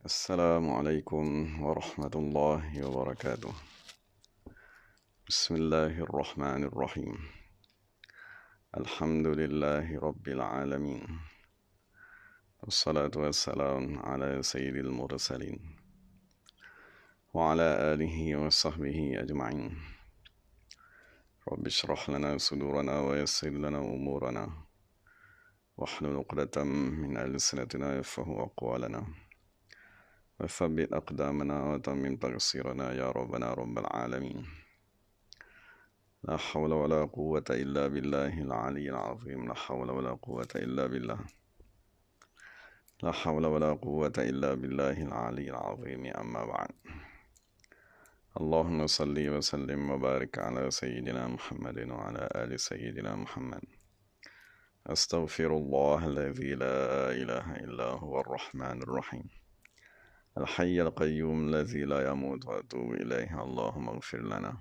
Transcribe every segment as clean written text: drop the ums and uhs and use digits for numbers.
Assalamualaikum warahmatullahi wabarakatuh. Bismillahirrahmanirrahim. Alhamdulillahi rabbil alamin. Wassalatu wassalamu ala sayyidil mursalin wa ala alihi wa sahbihi ajma'in. Rabbi shrah lana sudurana wa yassir lana umurana wahlul 'uqdatam min alsinatina yafqahu aqwalana. وثبت أقدامنا وتمم تقصيرنا يا ربنا رب العالمين. لا حول ولا قوة إلا بالله العلي العظيم. لا حول ولا قوة إلا بالله. لا حول ولا قوة إلا بالله العلي العظيم. أما بعد. اللهم صل وسلم وبارك على سيدنا محمد وعلى آل سيدنا محمد. أستغفر الله الذي لا إله إلا هو الرحمن الرحيم الحي القيوم الذي لا يموت وأتوب إليه. اللهم اغفر لنا.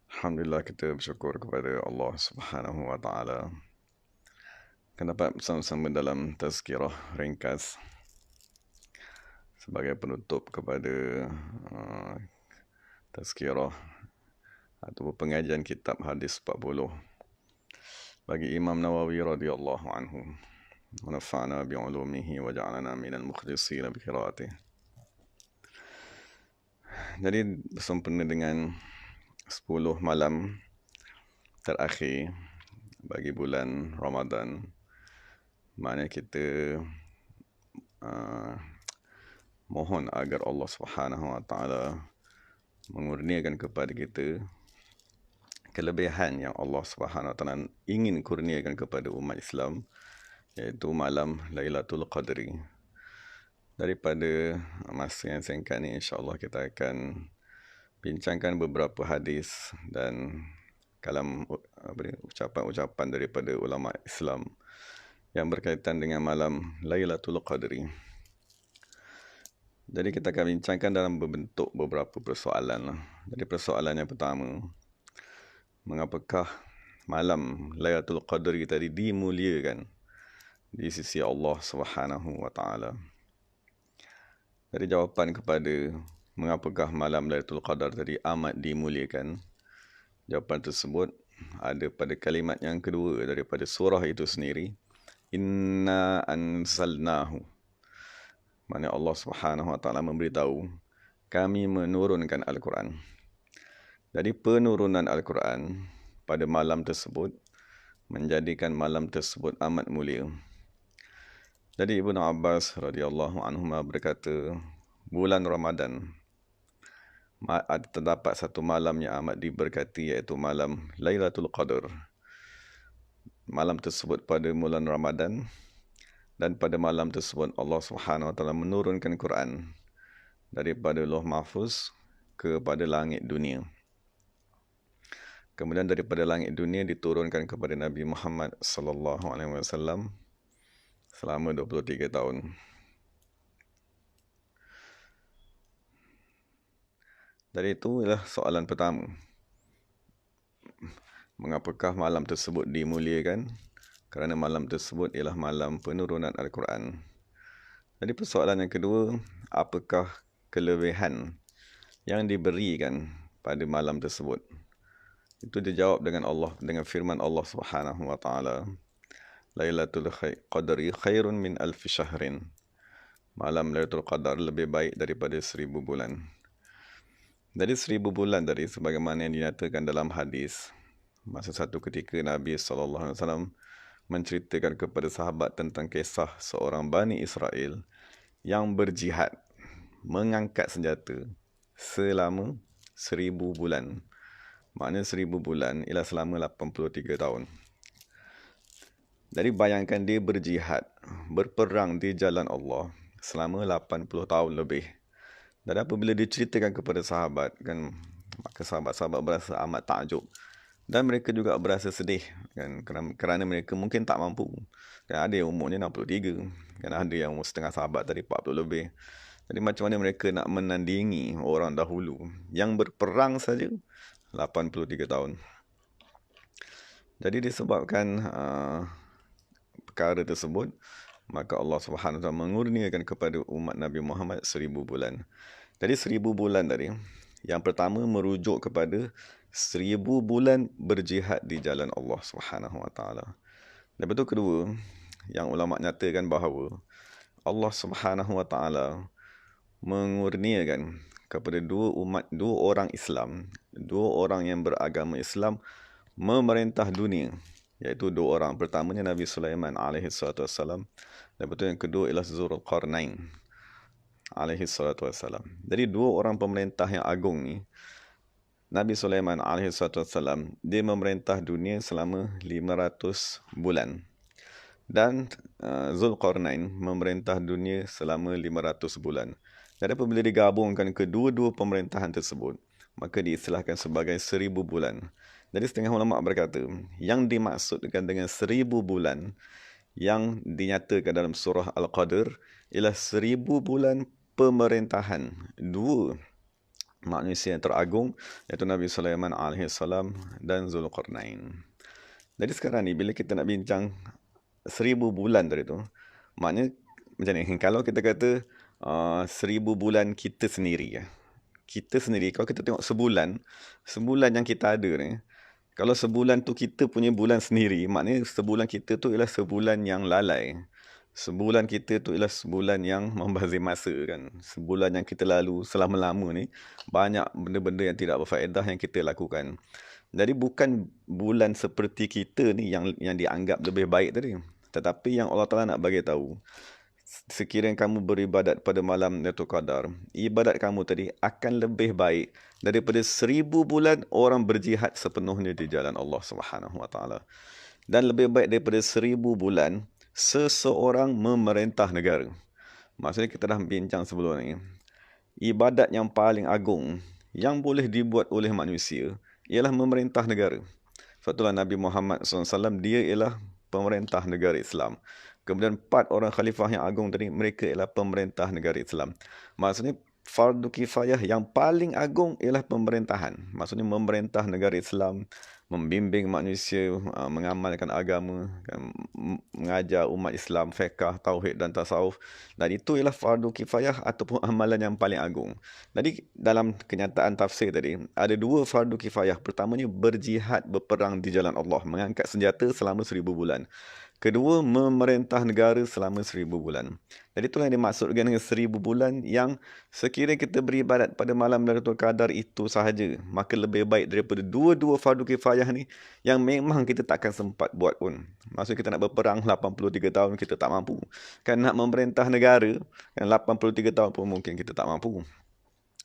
Alhamdulillah, kita bersyukur kepada Allah Subhanahu wa taala akan dapat bersama-sama dalam tazkirah ringkas sebagai penutup kepada tazkirah atau pengajian kitab hadis 40 bagi Imam Nawawi radhiyallahu anhu. Manafa'na bi'ulumihi wa ja'alana minal mukhlishina bi qiraatih. Jadi bersempena dengan 10 malam terakhir bagi bulan Ramadan, mana kita mohon agar Allah Subhanahu wa taala mengurniakan kepada kita kelebihan yang Allah Subhanahu wa taala ingin kurniakan kepada umat Islam, iaitu malam Lailatul Qadri. Daripada masa yang singkat ni, insya-Allah kita akan bincangkan beberapa hadis dan kalam ucapan-ucapan daripada ulama Islam yang berkaitan dengan malam Lailatul Qadri. Jadi kita akan bincangkan dalam berbentuk beberapa persoalan. Jadi persoalan yang pertama, mengapakah malam Lailatul Qadri tadi dimuliakan di sisi Allah Subhanahu wa taala? Dari jawapan kepada mengapakah malam Lailatul Qadar tadi amat dimuliakan, jawapan tersebut ada pada kalimat yang kedua daripada surah itu sendiri, Inna anzalnahu. Mana Allah Subhanahu wa taala memberitahu kami menurunkan Al-Quran. Jadi penurunan Al-Quran pada malam tersebut menjadikan malam tersebut amat mulia. Jadi Ibnu Abbas radhiyallahu anhuma berkata, bulan Ramadan terdapat satu malam yang amat diberkati, iaitu malam Lailatul Qadar. Malam tersebut pada bulan Ramadan, dan pada malam tersebut Allah Subhanahu wa taala menurunkan Quran daripada Lauh Mahfuz kepada langit dunia. Kemudian daripada langit dunia diturunkan kepada Nabi Muhammad sallallahu alaihi wasallam selama 23 tahun. Dari itu ialah soalan pertama. Mengapakah malam tersebut dimuliakan? Kerana malam tersebut ialah malam penurunan Al-Quran. Jadi persoalan yang kedua, apakah kelebihan yang diberikan pada malam tersebut? Itu dijawab dengan firman Allah Subhanahu wa taala, Lailatul Qadri khairun min alfi syahrin. Malam Lailatul Qadar lebih baik daripada 1000 bulan. Dari 1000 bulan tadi, sebagaimana yang dinyatakan dalam hadis, masa satu ketika Nabi SAW menceritakan kepada sahabat tentang kisah seorang Bani Israel yang berjihad, mengangkat senjata selama 1000 bulan. Maknanya 1000 bulan ialah selama 83 tahun. Jadi bayangkan dia berjihad, berperang di jalan Allah selama 80 tahun lebih. Dan apabila diceritakan kepada sahabat, kan, maka sahabat-sahabat berasa amat takjub. Dan mereka juga berasa sedih, kan, kerana mereka mungkin tak mampu. Kan, ada yang umurnya 63, kan, ada yang setengah sahabat tadi 40 lebih. Jadi macam mana mereka nak menandingi orang dahulu yang berperang saja 83 tahun. Jadi disebabkan perkara tersebut, maka Allah Subhanahu Wa Taala mengurniakan kepada umat Nabi Muhammad 1000 bulan. Jadi 1000 bulan tadi, yang pertama merujuk kepada 1000 bulan berjihad di jalan Allah Subhanahu Wa Taala. Lepas tu kedua, yang ulama nyatakan bahawa Allah Subhanahu Wa Taala mengurniakan kepada dua orang Islam, dua orang yang beragama Islam memerintah dunia, iaitu dua orang. Pertamanya Nabi Sulaiman alaihi salatu wassalam, lepas tu yang kedua ialah Zulqarnain alaihi salatu wassalam. Jadi dua orang pemerintah yang agung ni, Nabi Sulaiman alaihi salatu wassalam, dia memerintah dunia selama 500 bulan. Dan Zulqarnain memerintah dunia selama 500 bulan. Dan apabila digabungkan kedua-dua pemerintahan tersebut, maka diistilahkan sebagai 1000 bulan. Jadi setengah ulama berkata, yang dimaksudkan dengan 1000 bulan yang dinyatakan dalam surah Al-Qadr ialah 1000 bulan pemerintahan dua manusia yang teragung, iaitu Nabi Sulaiman AS dan Zulqarnain. Jadi sekarang ni bila kita nak bincang 1000 bulan tadi tu, maknanya macam ni, kalau kita kata 1000 bulan kita sendiri, kalau kita tengok sebulan yang kita ada ni, kalau sebulan tu kita punya bulan sendiri, maknanya sebulan kita tu ialah sebulan yang lalai. Sebulan kita tu ialah sebulan yang membazir masa kan. Sebulan yang kita lalu selama-lama ni, banyak benda-benda yang tidak berfaedah yang kita lakukan. Jadi bukan bulan seperti kita ni yang dianggap lebih baik tadi. Tetapi yang Allah Ta'ala nak bagi tahu, sekiranya kamu beribadat pada malam Lailatul Qadar, ibadat kamu tadi akan lebih baik daripada 1000 bulan orang berjihad sepenuhnya di jalan Allah Subhanahu Wa Taala. Dan lebih baik daripada 1000 bulan seseorang memerintah negara. Maksudnya kita dah bincang sebelum ni, ibadat yang paling agung yang boleh dibuat oleh manusia ialah memerintah negara. Sebab itulah Nabi Muhammad SAW, dia ialah pemerintah negara Islam. Kemudian 4 orang khalifah yang agung tadi, mereka ialah pemerintah negara Islam. Maksudnya fardu kifayah yang paling agung ialah pemerintahan. Maksudnya memerintah negara Islam, membimbing manusia, mengamalkan agama, mengajar umat Islam fiqh, tauhid dan tasawuf. Dan itu ialah fardu kifayah ataupun amalan yang paling agung. Jadi dalam kenyataan tafsir tadi, ada 2 fardu kifayah. Pertamanya berjihad, berperang di jalan Allah, mengangkat senjata selama 1000 bulan. Kedua, memerintah negara selama 1000 bulan. Jadi itulah yang dimaksudkan dengan 1000 bulan, yang sekiranya kita beribadat pada malam Lailatul Qadar itu sahaja, maka lebih baik daripada dua-dua fardu kifayah ni yang memang kita takkan sempat buat pun. Maksud kita nak berperang 83 tahun kita tak mampu. Kan nak memerintah negara kan 83 tahun pun mungkin kita tak mampu.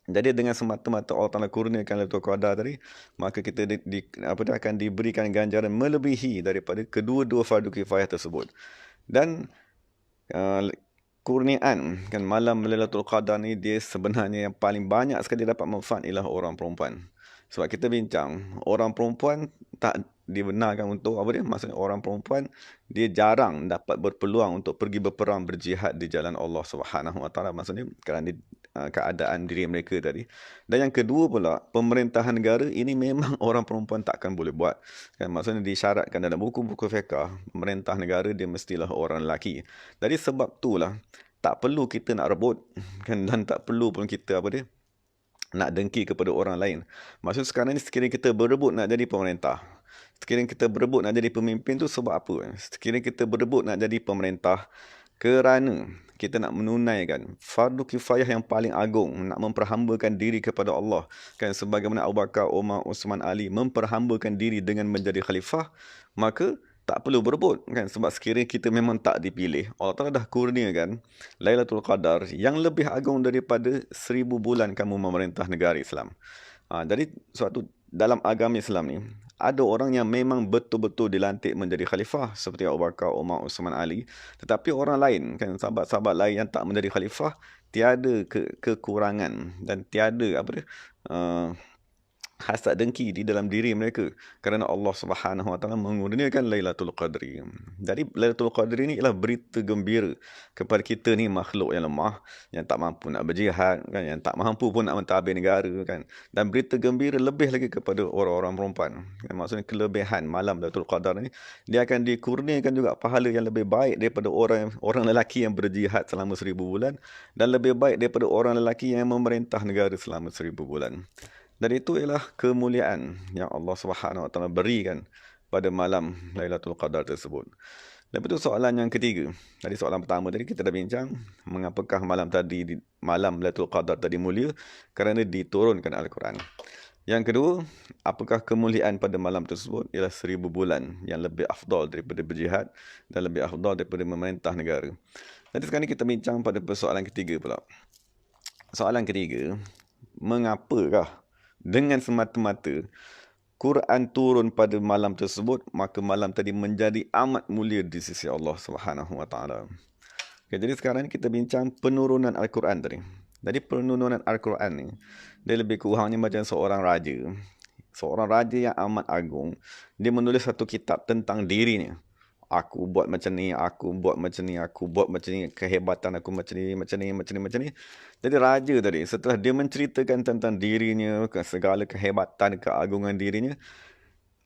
Jadi dengan semata-mata Allah Ta'ala kurniakan Lailatul Qadar tadi, maka kita akan diberikan ganjaran melebihi daripada kedua-dua fardu kifayah tersebut. Dan kurniaan kan malam Lailatul Qadar ni, dia sebenarnya yang paling banyak sekali dapat manfaat ialah orang perempuan. Sebab kita bincang, orang perempuan tak dibenarkan untuk maksudnya orang perempuan dia jarang dapat berpeluang untuk pergi berperang, berjihad di jalan Allah Subhanahu Wa Taala, maksudnya kerana keadaan diri mereka tadi. Dan yang kedua pula, pemerintahan negara ini memang orang perempuan takkan boleh buat kan, maksudnya disyaratkan dalam buku-buku fiqh, pemerintah negara dia mestilah orang lelaki. Jadi sebab itulah tak perlu kita nak rebut kan, dan tak perlu pun kita nak dengki kepada orang lain. Maksud sekarang ni, sekiranya kita berebut nak jadi pemerintah, sekiranya kita berebut nak jadi pemimpin tu sebab apa? Sekiranya kita berebut nak jadi pemerintah kerana kita nak menunaikan fardu kifayah yang paling agung, nak memperhambakan diri kepada Allah kan, sebagaimana Abu Bakar, Umar, Uthman, Ali memperhambakan diri dengan menjadi khalifah, maka tak perlu berebut kan. Sebab sekiranya kita memang tak dipilih, Allah Ta'ala dah kurniakan Lailatul Qadar yang lebih agung daripada 1000 bulan kamu memerintah negara Islam. Jadi sebab tu dalam agama Islam ni, ada orang yang memang betul-betul dilantik menjadi khalifah seperti Abu Bakar, Umar, Uthman, Ali. Tetapi orang lain kan, sahabat-sahabat lain yang tak menjadi khalifah, tiada kekurangan dan tiada hasad dengki di dalam diri mereka kerana Allah Subhanahu Wa Taala mengurniakan Lailatul Qadri. Jadi Lailatul Qadri ni ialah berita gembira kepada kita ni makhluk yang lemah, yang tak mampu nak berjihad kan, yang tak mampu pun nak mentadbir negara kan. Dan berita gembira lebih lagi kepada orang-orang perempuan. Maksudnya kelebihan malam Lailatul Qadar ni, dia akan dikurniakan juga pahala yang lebih baik daripada orang lelaki yang berjihad selama 1000 bulan, dan lebih baik daripada orang lelaki yang memerintah negara selama 1000 bulan. Dan itu ialah kemuliaan yang Allah Subhanahu Wa Taala berikan pada malam Lailatul Qadar tersebut. Lepas tu soalan yang ketiga. Tadi soalan pertama tadi kita dah bincang, mengapakah malam Lailatul Qadar tadi mulia? Kerana diturunkan Al-Quran. Yang kedua, apakah kemuliaan pada malam tersebut? Ialah 1000 bulan yang lebih afdal daripada berjihad dan lebih afdal daripada memerintah negara. Nanti sekarang ni kita bincang pada persoalan ketiga pula. Soalan ketiga, mengapakah dengan semata-mata Quran turun pada malam tersebut, maka malam tadi menjadi amat mulia di sisi Allah Subhanahu Wa Taala. Okay, jadi sekarang kita bincang penurunan Al-Quran tadi. Jadi penurunan Al-Quran ni, dia lebih kurangnya macam seorang raja. Seorang raja yang amat agung, dia menulis satu kitab tentang dirinya. Aku buat macam ni, aku buat macam ni, aku buat macam ni, kehebatan aku macam ni, macam ni, macam ni, macam ni. Jadi raja tadi, setelah dia menceritakan tentang dirinya, segala kehebatan, keagungan dirinya,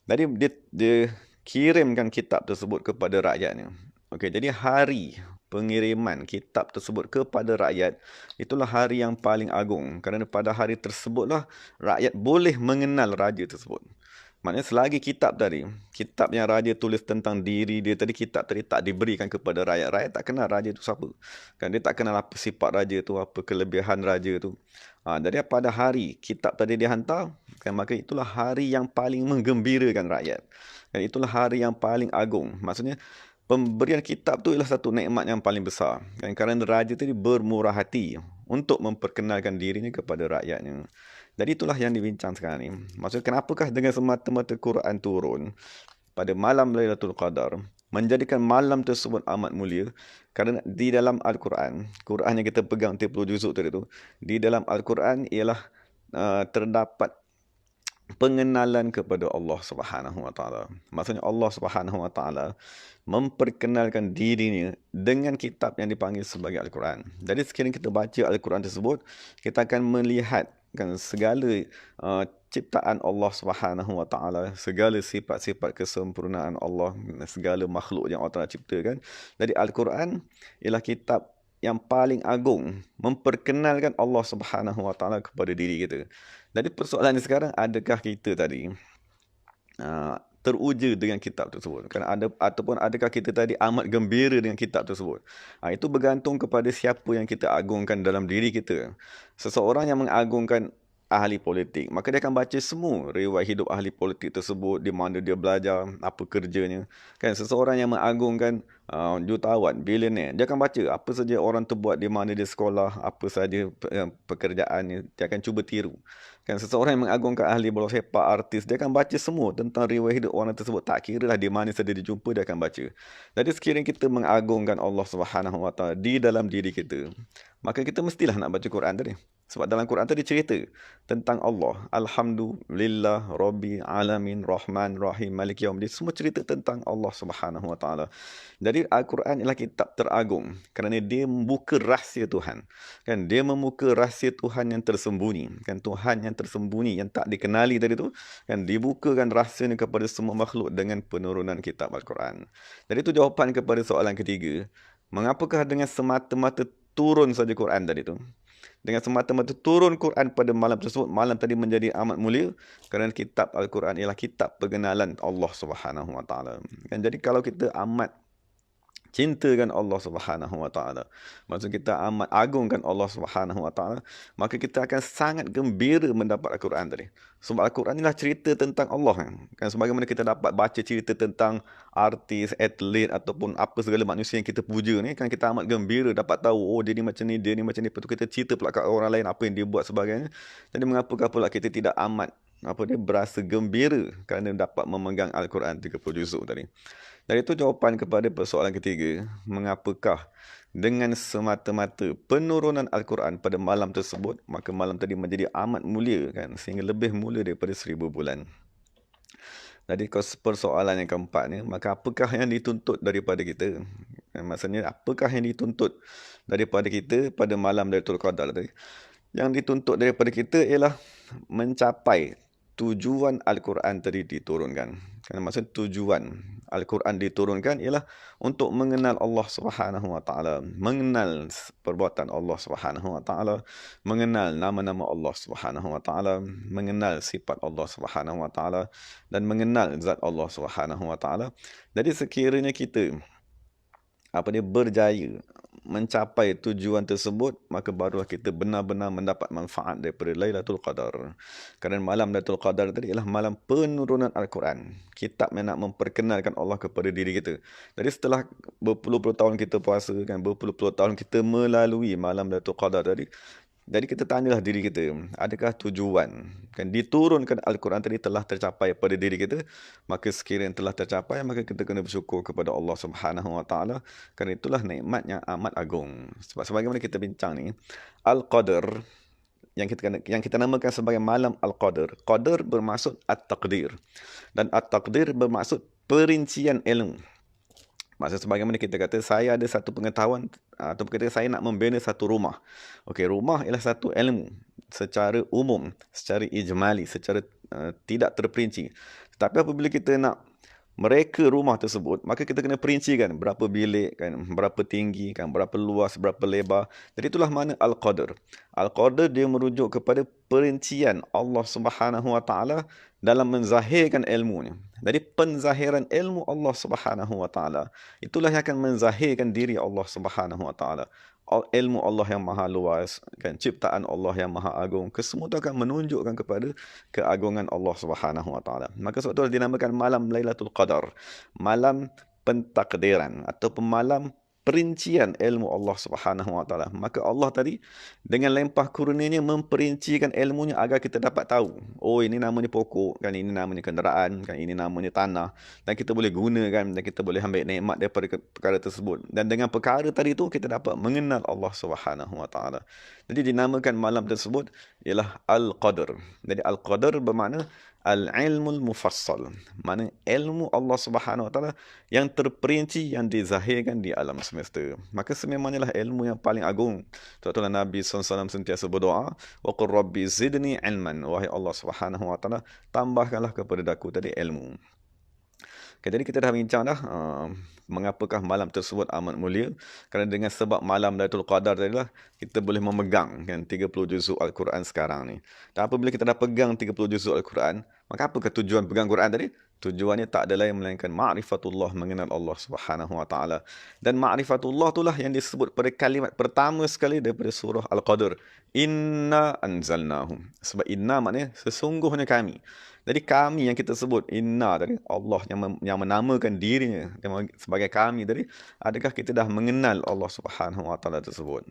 jadi dia kirimkan kitab tersebut kepada rakyatnya. Okey, jadi hari pengiriman kitab tersebut kepada rakyat, itulah hari yang paling agung. Kerana pada hari tersebutlah rakyat boleh mengenal raja tersebut. Maknanya selagi kitab yang raja tulis tentang diri dia tadi, kitab tadi tak diberikan kepada rakyat. Rakyat tak kenal raja tu siapa. Kan dia tak kenal apa sifat raja tu, apa kelebihan raja tu. Jadi pada hari kitab tadi dihantar, kan, maka itulah hari yang paling menggembirakan rakyat. Dan itulah hari yang paling agung. Maksudnya, pemberian kitab tu ialah satu nikmat yang paling besar. Kan, kerana raja tadi bermurah hati untuk memperkenalkan dirinya kepada rakyatnya. Jadi itulah yang dibincang sekarang ni. Maksudnya kenapakah dengan semata-mata Quran turun pada malam Lailatul Qadar menjadikan malam tersebut amat mulia? Kerana di dalam Al-Quran, Quran yang kita pegang 30 juzuk tadi tu, di dalam Al-Quran ialah terdapat pengenalan kepada Allah Subhanahu Wa Taala. Maksudnya Allah Subhanahu Wa Taala memperkenalkan dirinya dengan kitab yang dipanggil sebagai Al-Quran. Jadi sekiranya kita baca Al-Quran tersebut, kita akan melihat kan segala ciptaan Allah Subhanahu Wa Taala, segala sifat-sifat kesempurnaan Allah, segala makhluk yang Allah Taala ciptakan. Jadi Al-Quran ialah kitab yang paling agung memperkenalkan Allah Subhanahu Wa Taala kepada diri kita. Jadi persoalan sekarang, adakah kita tadi teruja dengan kitab tersebut? Ataupun adakah kita tadi amat gembira dengan kitab tersebut? Itu bergantung kepada siapa yang kita agungkan dalam diri kita. Seseorang yang mengagungkan ahli politik, maka dia akan baca semua riwayat hidup ahli politik tersebut, di mana dia belajar, apa kerjanya. Kan, seseorang yang mengagungkan jutawan, bilioner, dia akan baca apa saja orang tu buat, di mana dia sekolah, apa saja pekerjaannya, dia akan cuba tiru. Kan, seseorang yang mengagungkan ahli bola sepak, artis, dia akan baca semua tentang riwayat hidup orang tersebut. Tak kira lah di mana saja dia jumpa, dia akan baca. Jadi sekiranya kita mengagungkan Allah Subhanahu Wa Taala di dalam diri kita, maka kita mestilah nak baca Quran tadi. Sebab dalam Quran tadi cerita tentang Allah. Alhamdulillah Rabbil Alamin Rahman Rahim Malik Yawmiddin. Semua cerita tentang Allah Subhanahu Wa Taala. Jadi Al-Quran ialah kitab teragung kerana dia membuka rahsia Tuhan. Kan, dia membuka rahsia Tuhan yang tersembunyi. Kan, Tuhan yang tersembunyi, yang tak dikenali tadi tu, kan, dibukakan rahsianya kepada semua makhluk dengan penurunan kitab Al-Quran. Jadi itu jawapan kepada soalan ketiga. Mengapakah dengan semata-mata turun saja Quran tadi tu? Dengan semata-mata turun Quran pada malam tersebut, malam tadi menjadi amat mulia kerana kitab Al-Quran ialah kitab pengenalan Allah Subhanahu Wa Taala. Kan, jadi kalau kita amat cintakan Allah Subhanahu Wa Taala, maksud kita amat agungkan Allah Subhanahu Wa Taala, maka kita akan sangat gembira mendapat Al-Quran tadi. Sebab Al-Quran inilah cerita tentang Allah. Kan, sebagaimana kita dapat baca cerita tentang artis, atlet ataupun apa segala manusia yang kita puja ni, kan kita amat gembira dapat tahu, oh dia ni macam ni, dia ni macam ni. Lepas tu kita cerita pula kat orang lain apa yang dia buat sebagainya. Jadi mengapakah pula kita tidak amat berasa gembira kerana dapat memegang Al-Quran 30 juzuk tadi. Dari itu jawapan kepada persoalan ketiga, mengapakah dengan semata-mata penurunan Al-Quran pada malam tersebut, maka malam tadi menjadi amat mulia kan, sehingga lebih mulia daripada 1000 bulan. Jadi persoalan yang keempat ni, maka apakah yang dituntut daripada kita? Maksudnya apakah yang dituntut daripada kita pada malam Lailatul Qadar tadi? Yang dituntut daripada kita ialah mencapai tujuan Al-Quran tadi diturunkan. Kerana maksud tujuan Al-Quran diturunkan ialah untuk mengenal Allah Subhanahu Wa Taala, mengenal perbuatan Allah Subhanahu Wa Taala, mengenal nama-nama Allah Subhanahu Wa Taala, mengenal sifat Allah Subhanahu Wa Taala dan mengenal zat Allah Subhanahu Wa Taala. Jadi sekiranya kita berjaya mencapai tujuan tersebut, maka barulah kita benar-benar mendapat manfaat daripada Lailatul Qadar. Kerana malam Lailatul Qadar tadi ialah malam penurunan Al-Quran. Kitab yang nak memperkenalkan Allah kepada diri kita. Jadi setelah berpuluh-puluh tahun kita puasa, kan, berpuluh-puluh tahun kita melalui malam Lailatul Qadar tadi, jadi kita tanyalah diri kita, adakah tujuan kan diturunkan Al-Quran tadi telah tercapai pada diri kita? Maka sekiranya telah tercapai, maka kita kena bersyukur kepada Allah Subhanahu Wa Taala, kerana itulah nikmat yang amat agung. Sebab sebagaimana kita bincang ni, Al-Qadar yang kita namakan sebagai malam Al-Qadar. Qadar bermaksud at-taqdir dan at-taqdir bermaksud perincian ilmu. Maksud sebagaimana kita kata, saya ada satu pengetahuan atau kita saya nak membina satu rumah. Okey, rumah ialah satu ilmu secara umum, secara ijmali, secara tidak terperinci. Tetapi apabila kita nak mereka rumah tersebut, maka kita kena perincikan berapa bilik, kan, berapa tinggi, kan, berapa luas, berapa lebar. Jadi itulah mana Al-Qadar. Al-Qadar dia merujuk kepada perincian Allah Subhanahu Wa Taala dalam menzahirkan ilmunya. Jadi penzahiran ilmu Allah Subhanahu Wa Taala itulah yang akan menzahirkan diri Allah Subhanahu Wa Taala. Ilmu Allah yang maha luas, kan, ciptaan Allah yang maha agung, kesemua itu akan menunjukkan kepada keagungan Allah Subhanahu Wa Taala. Maka sebab itu dinamakan malam Lailatul Qadar, malam pentakdiran ataupun malam perincian ilmu Allah Subhanahu Wa Taala. Maka Allah tadi dengan limpah kurnianya memperincikan ilmunya agar kita dapat tahu, oh ini namanya pokok, kan, ini namanya kenderaan, kan, ini namanya tanah, dan kita boleh gunakan dan kita boleh ambil nikmat daripada perkara tersebut. Dan dengan perkara tadi tu kita dapat mengenal Allah Subhanahu Wa Taala. Jadi dinamakan malam tersebut ialah Al-Qadar. Jadi Al-Qadar bermakna Al-Ilmul Mufassal, mana ilmu Allah Subhanahu Wa Taala yang terperinci, yang dizahirkan di alam semesta. Maka sememangnya lah ilmu yang paling agung. Sebab Nabi SAW sentiasa berdoa, wa qur rabbi zidni ilman, wahai Allah Subhanahu Wa Taala, tambahkanlah kepada aku tadi ilmu. Okay, jadi kita dah bincang dah mengapakah malam tersebut amat mulia. Kerana dengan sebab malam Lailatul Qadar tadi lah, kita boleh memegang, kan, 30 juzuk Al-Quran sekarang ni. Dan apabila kita dah pegang 30 juzuk Al-Quran, maka apakah tujuan pegang Quran tadi? Tujuannya tak ada lain melainkan ma'rifatullah, mengenal Allah Subhanahu Wa Taala. Dan ma'rifatullah itulah yang disebut pada kalimat pertama sekali daripada surah Al-Qadar. Inna anzalnahu. Sebab inna maknanya sesungguhnya kami. Jadi kami yang kita sebut inna tadi, Allah yang menamakan dirinya sebagai kami tadi, adakah kita dah mengenal Allah Subhanahu Wa Taala tersebut?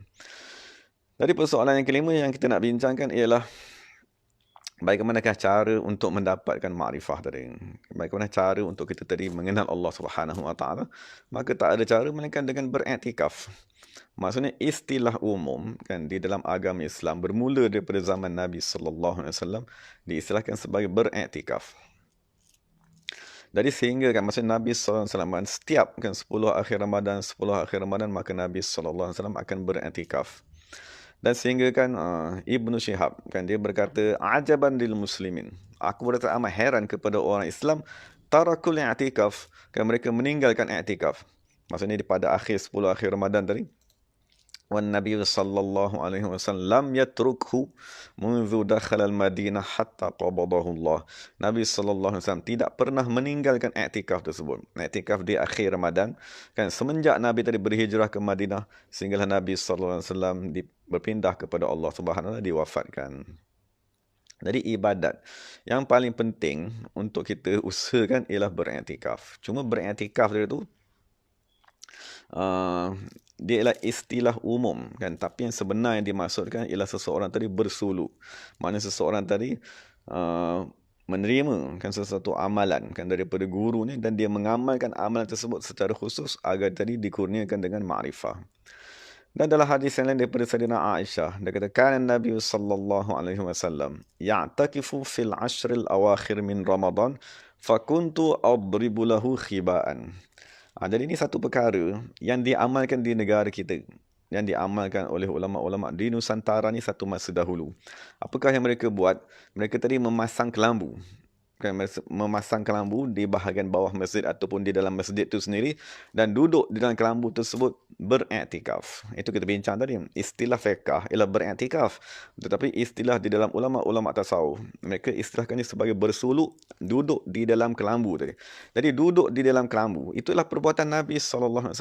Jadi persoalan yang kelima yang kita nak bincangkan ialah bagaimanakah cara untuk mendapatkan makrifah tadi? Bagaimana cara untuk kita tadi mengenal Allah Subhanahu Wa Taala? Maka tak ada cara melainkan dengan beriktikaf. Maksudnya istilah umum, kan, di dalam agama Islam bermula daripada zaman Nabi sallallahu alaihi wasallam diistilahkan sebagai beriktikaf. Jadi sehingga, kan, maksudnya Nabi sallallahu alaihi wasallam setiap, kan, 10 akhir Ramadan maka Nabi sallallahu alaihi wasallam akan beriktikaf. Dan sehingga, kan, Ibnu Syihab, kan, dia berkata, ajaban lil muslimin, aku berasa amat heran kepada orang Islam, tarakul i'tikaf, kan, mereka meninggalkan i'tikaf. Maksudnya pada akhir 10 akhir Ramadan tadi, wan Nabi sallallahu alaihi wasallam yatrukhu munzu dakhala al-Madinah hatta qabadahu Allah. Nabi sallallahu alaihi wasallam tidak pernah meninggalkan i'tikaf tersebut. I'tikaf di akhir Ramadan, kan, semenjak Nabi tadi berhijrah ke Madinah sehinggalah Nabi sallallahu alaihi wasallam berpindah kepada Allah Subhanahu wa taala, diwafatkan. Jadi ibadat yang paling penting untuk kita usahakan ialah beriktikaf. Cuma beriktikaf itu dia ialah istilah umum, kan, tapi yang sebenar yang dimaksudkan ialah seseorang tadi bersuluk. Maknanya seseorang tadi menerima kan sesuatu amalan kan daripada gurunya dan dia mengamalkan amalan tersebut secara khusus agar tadi dikurniakan dengan ma'rifah. Dan dalam hadis yang lain daripada Sayyidina Aisyah, dia kata kan Nabi sallallahu alaihi wasallam ya'takifu fil ashril awakhir min Ramadan fakuntu adribu lahu khibaan. Jadi ini satu perkara yang diamalkan di negara kita, yang diamalkan oleh ulama-ulama di Nusantara ni satu masa dahulu. Apakah yang mereka buat? Mereka tadi memasang kelambu. Kan, memasang kelambu di bahagian bawah masjid ataupun di dalam masjid itu sendiri dan duduk di dalam kelambu tersebut beriktikaf. Itu kita bincang tadi. Istilah fiqh ialah beriktikaf. Tetapi istilah di dalam ulama-ulama tasawuf, mereka istilahkannya sebagai bersuluk, duduk di dalam kelambu tadi. Jadi duduk di dalam kelambu, itulah perbuatan Nabi SAW.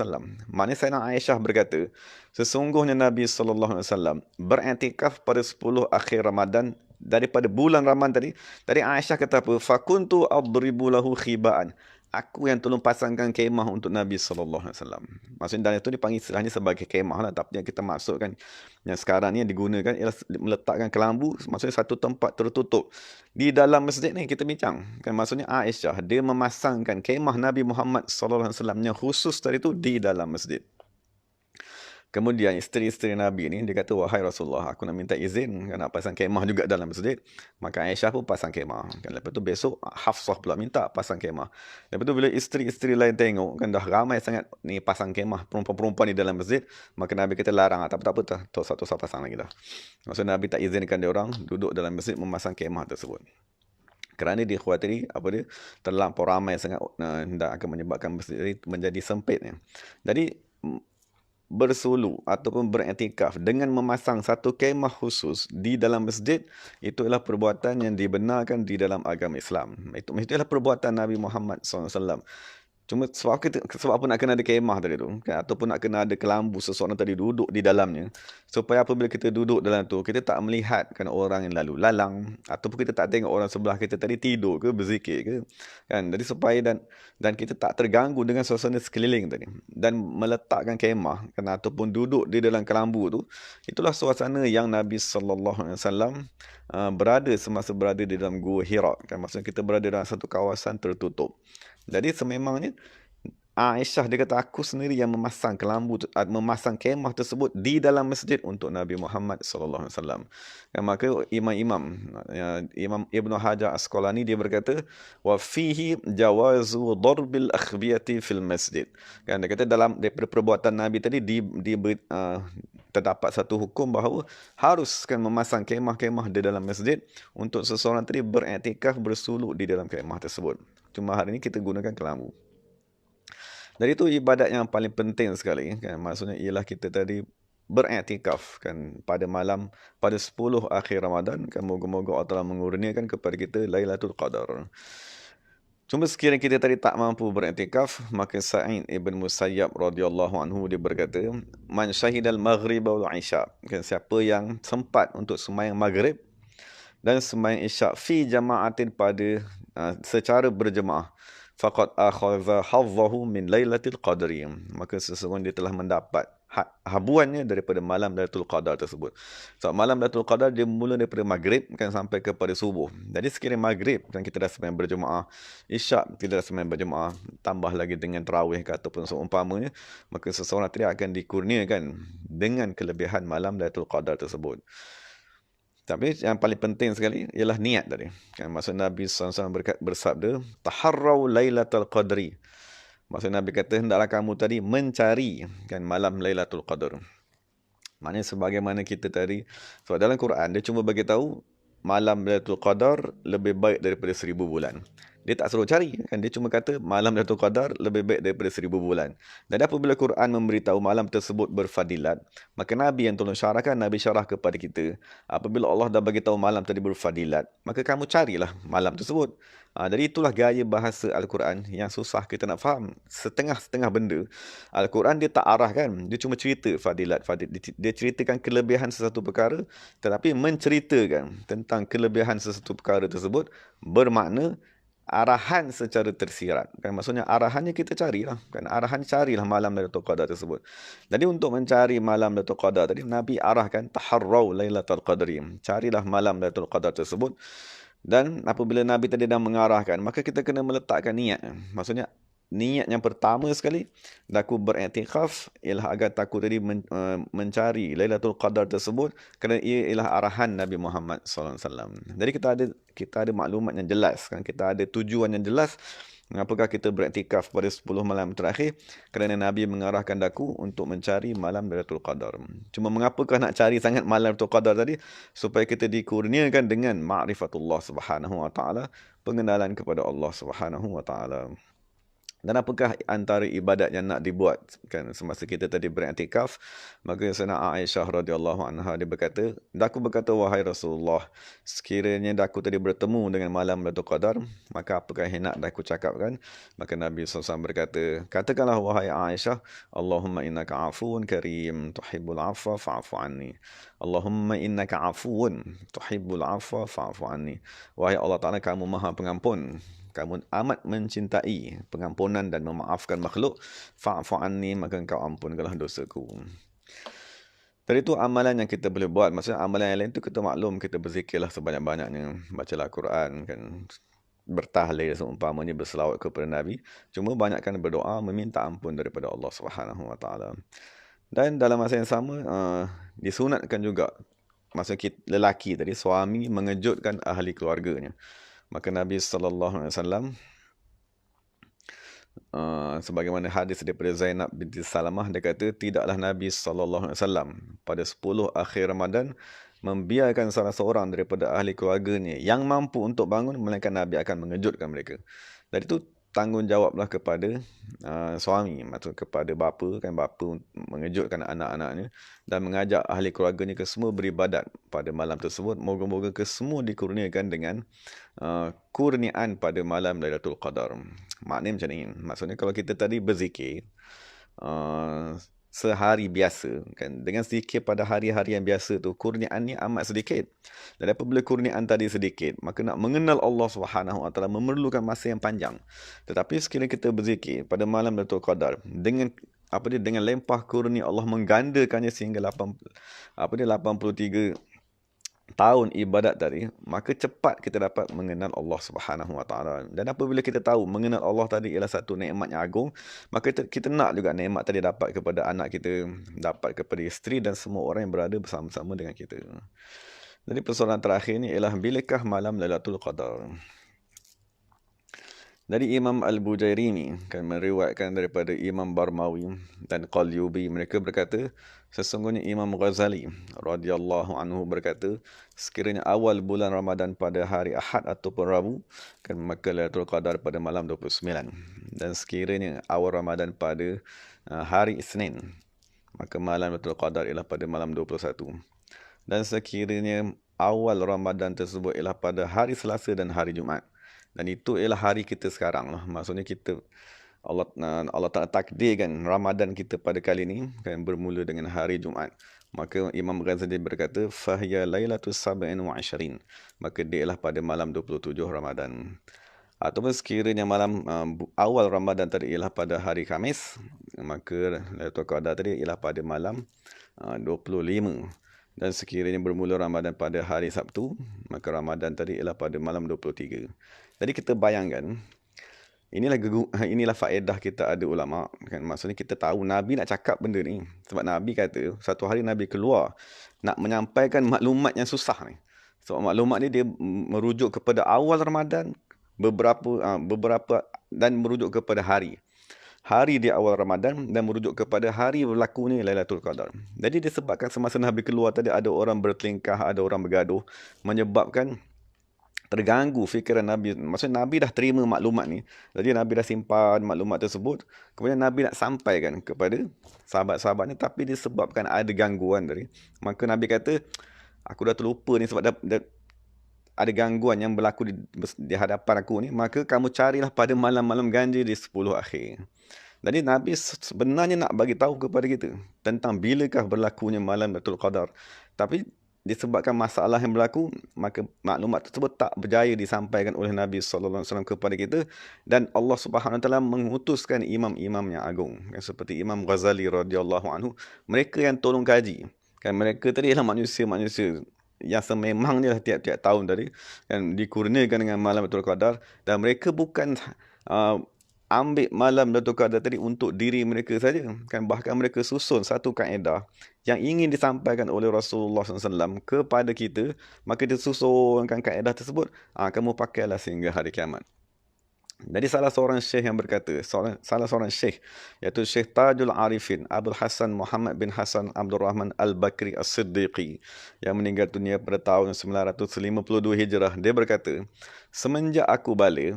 Maknanya Sayyidina Aisyah berkata, sesungguhnya Nabi SAW beriktikaf pada 10 akhir Ramadan daripada bulan Ramadan tadi. Tadi Aisyah kata apa? Fakuntu adribu lahu khibaan. Aku yang tolong pasangkan kemah untuk Nabi SAW. Maksudnya dan itu dipanggil istilahnya sebagai kemah lah. Tapi yang kita maksudkan yang sekarang ni yang digunakan ialah meletakkan kelambu. Maksudnya satu tempat tertutup. Di dalam masjid ni kita bincang. Kan maksudnya Aisyah dia memasangkan kemah Nabi Muhammad SAW yang khusus tadi tu di dalam masjid. Kemudian isteri-isteri Nabi ni dia kata, wahai Rasulullah, aku nak minta izin kan nak pasang kemah juga dalam masjid. Maka Aisyah pun pasang kemah. Kan lepas tu besok Hafsah pula minta pasang kemah. Lepas tu bila isteri-isteri lain tengok kan dah ramai sangat ni pasang kemah perempuan-perempuan di dalam masjid, maka Nabi kata larang, tak apa dah, tak usah pasang lagi dah. Maksudnya Nabi tak izinkan dia orang duduk dalam masjid memasang kemah tersebut. Kerana dia khawatiri terlampau ramai sangat hendak akan menyebabkan masjid menjadi sempit. Jadi bersuluk ataupun beriktikaf dengan memasang satu kemah khusus di dalam masjid, itu adalah perbuatan yang dibenarkan di dalam agama Islam. Itu adalah perbuatan Nabi Muhammad SAW. Cuma sebab apa nak kena ada kemah tadi tu kan? Ataupun nak kena ada kelambu seseorang tadi duduk di dalamnya, supaya apabila kita duduk dalam tu kita tak melihat kan orang yang lalu lalang, ataupun kita tak tengok orang sebelah kita tadi tidur ke berzikir ke kan. Jadi supaya dan kita tak terganggu dengan suasana sekeliling tadi, dan meletakkan kemah kan ataupun duduk di dalam kelambu tu, itulah suasana yang Nabi SAW berada semasa berada di dalam Gua Hira kan. Maksudnya kita berada dalam satu kawasan tertutup. Jadi sememangnya Aisyah dia kata aku sendiri yang memasang kelambu, memasang kemah tersebut di dalam masjid untuk Nabi Muhammad SAW. Dan maka imam-imam, Imam Ibn Hajar Asqalani dia berkata wa fihi jawazu darbil akhbiyati fil masjid. Kan dia kata dalam daripada perbuatan Nabi tadi terdapat satu hukum bahawa harus kan memasang kemah-kemah di dalam masjid untuk seseorang tadi beriktikaf bersuluk di dalam kemah tersebut. Cuma hari ini kita gunakan kelambu. Jadi itu ibadat yang paling penting sekali kan. Maksudnya ialah kita tadi beriktikaf kan pada malam pada 10 akhir Ramadan kan. Moga-moga Allah Taala mengurniakan kepada kita Lailatul Qadar. Cuma sekiranya kita tadi tak mampu beriktikaf, maka Sa'id ibn Musayyab radhiyallahu anhu dia berkata, man syahidal maghrib wal isya, kan siapa yang sempat untuk sembahyang maghrib dan sembahyang isyak fi jama'atin pada secara berjemaah, faqad akhadha hadzahu min lailatul qadri, maka sesungguhnya dia telah mendapat habuannya daripada malam Lailatul Qadar tersebut. So malam Lailatul Qadar dia mula daripada maghrib kan sampai kepada subuh. Jadi sekiranya maghrib kan kita dah sembahyang berjemaah, isyak kita dah sembahyang berjemaah, tambah lagi dengan tarawih ataupun seumpamanya, maka seseorang tidak akan dikurniakan dengan kelebihan malam Lailatul Qadar tersebut. Tapi yang paling penting sekali ialah niat tadi. Kan maksud Nabi SAW bersabda, taharrau lailatul qadri. Maksud Nabi kata hendaklah kamu tadi mencari kan malam Lailatul Qadar. Maknanya sebagaimana kita tadi, sebab dalam Quran dia cuma bagi tahu malam Lailatul Qadar lebih baik daripada 1000 bulan. Dia tak suruh cari kan, dia cuma kata malam Lailatul Qadar lebih baik daripada 1000 bulan. Dan apabila Quran memberitahu malam tersebut berfadilat, maka Nabi yang tolong syarahkan, Nabi syarah kepada kita, apabila Allah dah bagi tahu malam tadi berfadilat, maka kamu carilah malam tersebut. Jadi itulah gaya bahasa Al-Quran yang susah kita nak faham. Setengah-setengah benda Al-Quran dia tak arahkan, dia cuma cerita fadilat. Dia ceritakan kelebihan sesuatu perkara, tetapi menceritakan tentang kelebihan sesuatu perkara tersebut bermakna arahan secara tersirat. Kan maksudnya arahannya kita carilah. Kan arahan carilah malam Lailatul Qadar tersebut. Jadi untuk mencari malam Lailatul Qadar tadi Nabi arahkan taharrau Lailatul Qadri. Carilah malam Lailatul Qadar tersebut. Dan apabila Nabi tadi dah mengarahkan, maka kita kena meletakkan niat. Maksudnya, niat yang pertama sekali, daku beriktikaf, ialah agar taku tadi mencari Lailatul Qadar tersebut, kerana ia ialah arahan Nabi Muhammad SAW. Jadi kita ada maklumat yang jelas, kan? Kita ada tujuan yang jelas. Mengapakah kita beriktikaf pada 10 malam terakhir? Kerana Nabi mengarahkan daku untuk mencari malam Lailatul Qadar. Cuma mengapakah nak cari sangat malam Lailatul Qadar tadi? Supaya kita dikurniakan dengan ma'rifatullah subhanahu wa ta'ala, pengenalan kepada Allah subhanahu wa ta'ala. Dan apakah antara ibadat yang nak dibuat kan semasa kita tadi beriktikaf? Maka Sayyidatina Aisyah radhiyallahu anha dia berkata, "Daku berkata, wahai Rasulullah, sekiranya daku tadi bertemu dengan malam Lailatul Qadar, maka apakah yang nak daku cakapkan?" Maka Nabi SAW berkata, "Katakanlah wahai Aisyah, Allahumma innaka afuun karim, tuhibbul afwa fa'fu anni. Allahumma innaka afuun, tuhibbul afwa fa'fu anni." Wahai Allah Ta'ala, kamu maha pengampun, kamu amat mencintai pengampunan dan memaafkan makhluk. Fa'fu anni, maka engkau ampunkanlah dosaku. Tadi itu amalan yang kita boleh buat. Maksudnya amalan yang lain tu kita maklum, kita berzikirlah sebanyak-banyaknya. Bacalah Quran, kan, bertahlil seumpamanya, berselawat kepada Nabi. Cuma banyakkan berdoa, meminta ampun daripada Allah Subhanahu Wa Taala. Dan dalam masa yang sama, disunatkan juga, maksudnya lelaki tadi, suami mengejutkan ahli keluarganya. Maka Nabi SAW, sebagaimana hadis daripada Zainab binti Salamah, dia kata, tidaklah Nabi SAW pada 10 akhir Ramadan membiarkan salah seorang daripada ahli keluarganya yang mampu untuk bangun, melainkan Nabi akan mengejutkan mereka. Dan itu tanggungjawablah kepada suami, maksud kepada bapa, kan, bapa mengejutkan anak-anaknya dan mengajak ahli keluarganya ke semua beribadat pada malam tersebut. Moga-moga ke semua dikurniakan dengan kurniaan pada malam Lailatul Qadar. Maknanya macam ni. Maksudnya kalau kita tadi berzikir sehari biasa, kan, dengan zikir pada hari-hari yang biasa tu, kurniaan ni amat sedikit. Dan apabila kurniaan tadi sedikit, maka nak mengenal Allah Subhanahu Wa Taala memerlukan masa yang panjang. Tetapi sekiranya kita berzikir pada malam Lailatul Qadar dengan dengan lempah kurnia Allah menggandakannya sehingga 83 tahun ibadat tadi, maka cepat kita dapat mengenal Allah Subhanahu Wa Taala. Dan apabila kita tahu mengenal Allah tadi ialah satu nikmat yang agung, maka kita nak juga nikmat tadi dapat kepada anak kita, dapat kepada isteri dan semua orang yang berada bersama-sama dengan kita. Jadi persoalan terakhir ni ialah bilakah malam Lailatul Qadar? Dari Imam Al-Bujairimi, kan, meriwayatkan daripada Imam Barmawi dan Qalyubi, mereka berkata, sesungguhnya Imam Ghazali radhiyallahu anhu berkata, sekiranya awal bulan Ramadan pada hari Ahad ataupun Rabu, kan, maka Lailatul Qadar pada malam 29. Dan sekiranya awal Ramadan pada hari Isnin, maka malam Lailatul Qadar ialah pada malam 21. Dan sekiranya awal Ramadan tersebut ialah pada hari Selasa dan hari Jumaat. Dan itu ialah hari kita sekarang lah. Maksudnya Allah Ta'ala takdirkan Ramadan kita pada kali ini, kan, bermula dengan hari Jumaat. Maka Imam Ghazali berkata, Fahya Lailatul Sab'in wa Ashrin. Maka dia ialah pada malam 27 Ramadan. Ataupun sekiranya malam awal Ramadan tadi ialah pada hari Khamis, maka Lailatul Qadar tadi ialah pada malam 25. Dan sekiranya bermula Ramadan pada hari Sabtu, maka Ramadan tadi ialah pada malam 23. Jadi kita bayangkan, inilah faedah kita ada ulama, kan. Maksudnya kita tahu Nabi nak cakap benda ni. Sebab Nabi kata, satu hari Nabi keluar nak menyampaikan maklumat yang susah ni. Sebab maklumat ni dia merujuk kepada awal Ramadan, beberapa dan merujuk kepada hari di awal Ramadan, dan merujuk kepada hari berlakunya Lailatul Qadar. Jadi disebabkan semasa Nabi keluar tadi ada orang bertelingkah, ada orang bergaduh, menyebabkan terganggu fikiran Nabi. Maksudnya Nabi dah terima maklumat ni, jadi Nabi dah simpan maklumat tersebut, kemudian Nabi nak sampaikan kepada sahabat-sahabatnya, tapi disebabkan ada gangguan tadi, maka Nabi kata, aku dah terlupa ni sebab ada gangguan yang berlaku di hadapan aku ni, maka kamu carilah pada malam-malam ganjil di 10 akhir. Jadi Nabi sebenarnya nak bagi tahu kepada kita tentang bilakah berlakunya malam Lailatul Qadar. Tapi disebabkan masalah yang berlaku, maka maklumat tersebut tak berjaya disampaikan oleh Nabi SAW kepada kita. Dan Allah Subhanahu Wa Taala mengutuskan imam-imam yang agung, seperti Imam Ghazali radhiyallahu anhu. Mereka yang tolong kaji. Kan, mereka tadi ialah manusia-manusia yang sememangnya lah tiap-tiap tahun tadi, kan, dikurniakan dengan malam Lailatul Qadar, dan mereka bukan uh, ambil malam Lailatul Qadar tadi untuk diri mereka saja, kan, bahkan mereka susun satu kaedah yang ingin disampaikan oleh Rasulullah SAW kepada kita, maka dia susunkan kaedah tersebut, kamu pakailah sehingga hari kiamat. Jadi salah seorang syekh yang berkata, salah seorang syekh, iaitu Syekh Tajul Arifin Abdul Hasan Muhammad bin Hasan Abdul Rahman Al-Bakri As-Siddiqi, yang meninggal dunia pada tahun 952 Hijrah, dia berkata, semenjak aku balik,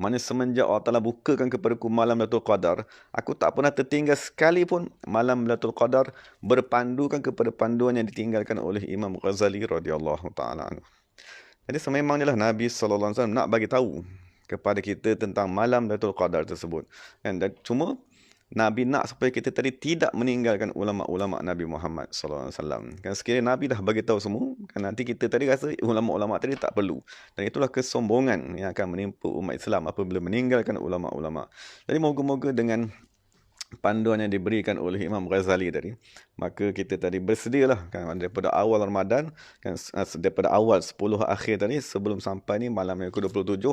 mana semenjak Allah Ta'ala bukakan kepadaku malam Lailatul Qadar, aku tak pernah tertinggal sekalipun malam Lailatul Qadar berpandukan kepada panduan yang ditinggalkan oleh Imam Ghazali radhiyallahu ta'ala anhu. Jadi sememangnya lah Nabi SAW nak bagi tahu kepada kita tentang malam Lailatul Qadar tersebut. Kan? Dan cuma Nabi nak supaya kita tadi tidak meninggalkan ulama-ulama Nabi Muhammad SAW. Kan sekiranya Nabi dah bagi tahu semua, kan nanti kita tadi rasa ulama-ulama tadi tak perlu. Dan itulah kesombongan yang akan menimpa umat Islam apabila meninggalkan ulama-ulama. Jadi moga-moga dengan panduan yang diberikan oleh Imam Ghazali tadi, maka kita tadi bersedialah, kan, daripada awal Ramadan, kan, daripada awal 10 akhir tadi sebelum sampai ni malam yang ke-27,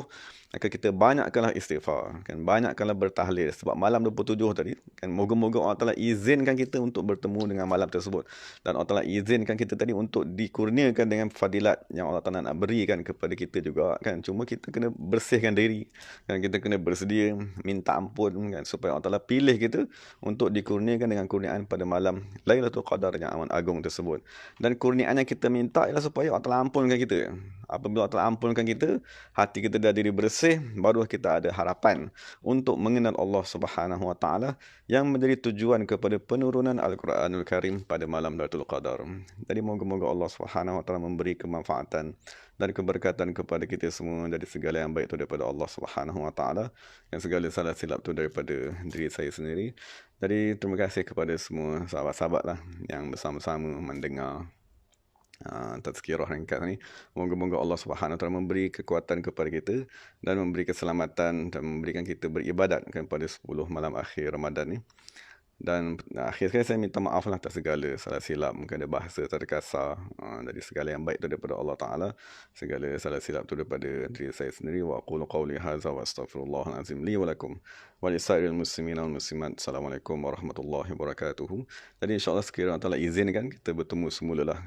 maka kita banyakkanlah istighfar, kan, banyakkanlah bertahlil, sebab malam 27 tadi, kan, moga-moga Allah Taala izinkan kita untuk bertemu dengan malam tersebut, dan Allah Taala izinkan kita tadi untuk dikurniakan dengan fadilat yang Allah Taala nak berikan kepada kita juga, kan. Cuma kita kena bersihkan diri, kan, kita kena bersedia minta ampun, kan, supaya Allah Taala pilih kita untuk dikurniakan dengan kurniaan pada malam Lailatul Qadar yang amat agung tersebut. Dan kurniaan yang kita minta ialah supaya Allah Taala ampunkan kita. Apabila Allah Taala ampunkan kita, hati kita dah diri bersih, baru kita ada harapan untuk mengenal Allah Subhanahu Wa Taala, yang menjadi tujuan kepada penurunan Al-Quranul Karim pada malam Lailatul Qadar. Jadi moga-moga Allah Subhanahu Wa Taala memberi kemanfaatan dan keberkatan kepada kita semua dari segala yang baik itu daripada Allah Subhanahu Wa Taala, yang segala salah silap itu daripada diri saya sendiri. Jadi terima kasih kepada semua sahabat-sahabat lah yang bersama-sama mendengar tazkirah ringkas ni. Moga-moga Allah Subhanahu Wa Taala memberi kekuatan kepada kita dan memberi keselamatan dan memberikan kita beribadat kepada 10 malam akhir Ramadan ni. Dan akhir sekali saya minta maaf lah atas segala salah silap, mungkin ada bahasa terkasar dari segala yang baik itu daripada Allah Ta'ala, segala salah silap itu daripada diri saya sendiri. Wa aqulu qawli hadza wa astaghfirullahal azim li wa lakum wa lisairil muslimin wal muslimat. Assalamualaikum warahmatullahi wabarakatuh. Jadi insyaAllah sekiranya Allah Ta'ala izinkan kita bertemu semula lah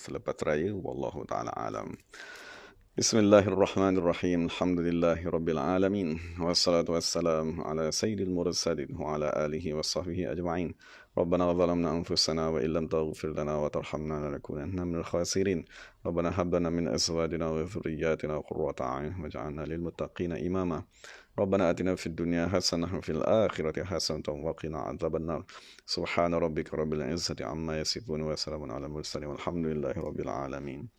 selepas raya. Wallahu ta'ala alam. Bismillahirrahmanirrahim. Alhamdulillahi Rabbil Alamin. Wassalatu wassalamu ala sayyidil mursalin wa ala alihi wa sahbihi ajma'in. Rabbana zalamna anfusana wa illam taghfir lana wa tarhamna lanakunanna minal khasirin. Rabbana hab lana min azwajina wa dhurriyyatina qurrata a'yun waj'alna lil muttaqina imama. Rabbana atina fid dunya hasanah wa fil akhirati hasanah wa qina adzabannar. Subhana rabbika rabbil izzati amma yasifun wa salamun ala mursalin walhamdulillahi rabbil alamin.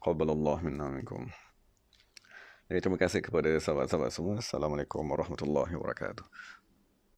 Qabbalallah minna minkum. Jadi terima kasih kepada sahabat-sahabat semua. Assalamualaikum warahmatullahi wabarakatuh.